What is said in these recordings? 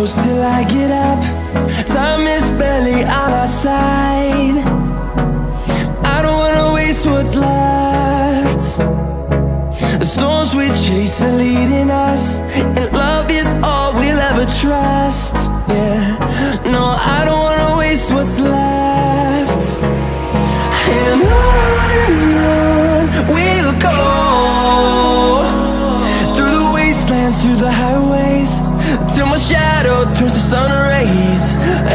close till I get up. Time is barely on our side. I don't wanna waste what's left. The storms we chase are leading us, and love is all we'll ever trust. Yeah, no, I don't wanna waste what's left. And on we'll go, through the wastelands, through the highways, till my shadow turns to sun rays.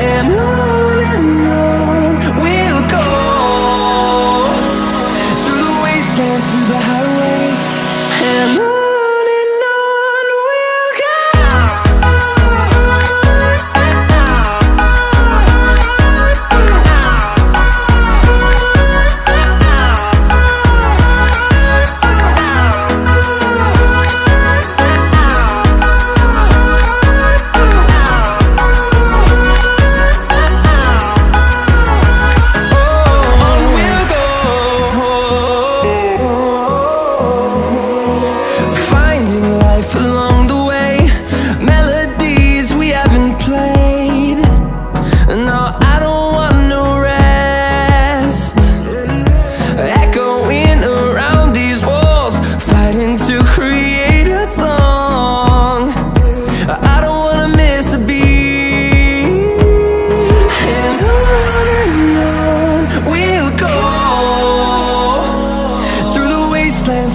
And on we'll go, through the wastelands, through the highways, and on.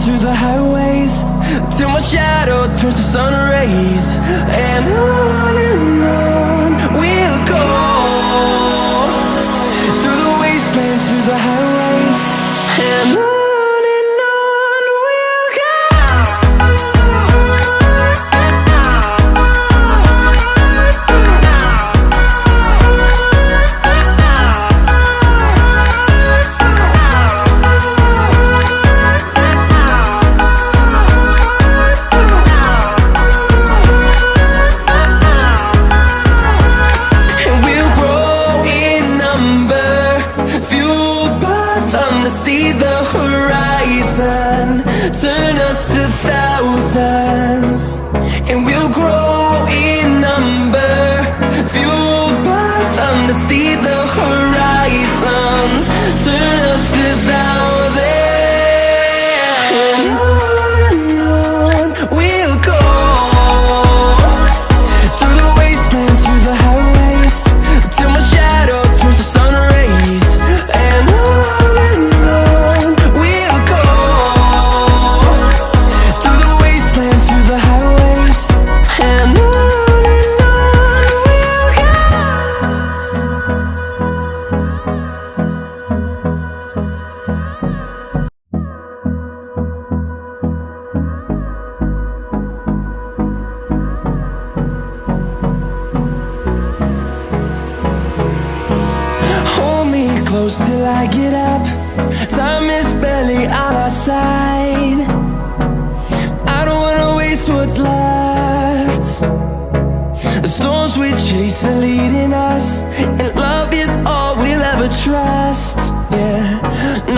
Through the highways, till my shadow turns to sun rays. And on we'll go, through the wastelands, through the highways, and on. See the horizon turn us to thousands, and we'll grow in number, fueled by them. To see the horizon turn us to thousands, and on we'll go, through the wastelands, through the highways, till my shadow turns to sun rays. And close till I get up. Time is barely on our side. I don't wanna waste what's left. The storms we chase are leading us, and love is all we'll ever trust. Yeah,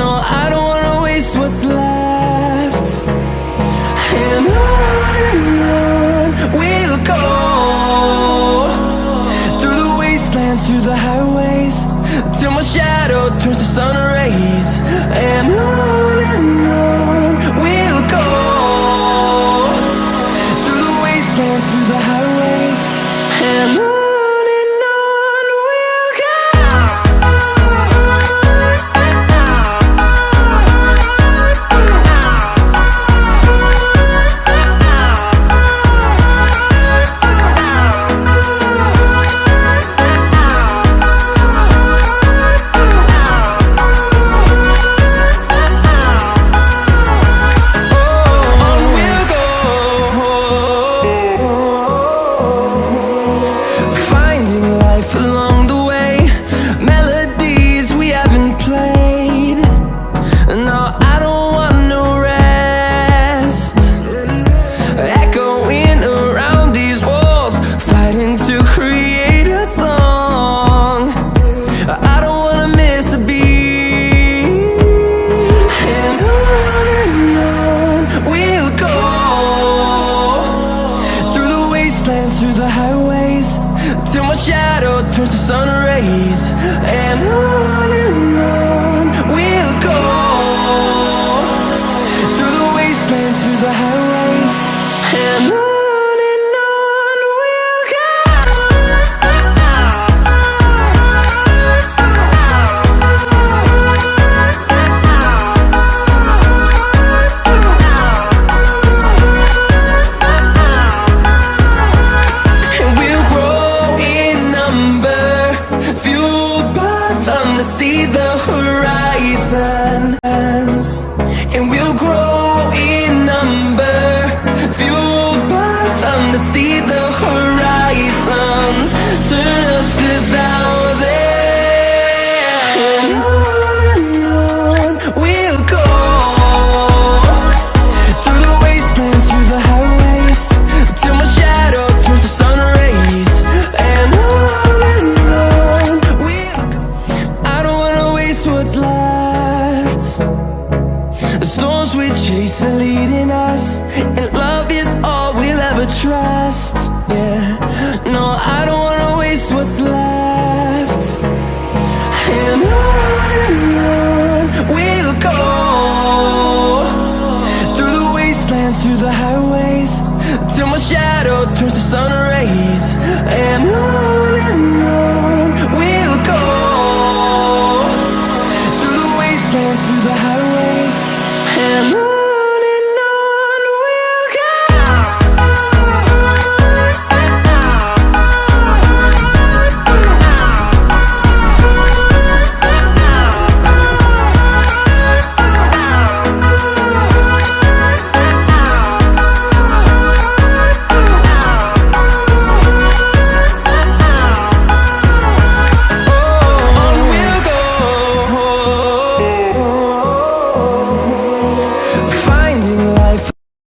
no, I don't wanna waste what's left. And on we'll go, through the wastelands, through the highways, till my shadow turns to sun rays. And on we'll go, through the wastelands, through the highways, and on. rays, and on we'll go, through the wastelands, through the highways, and on we'll go. And we'll grow in number, fueled by them to see the horizon.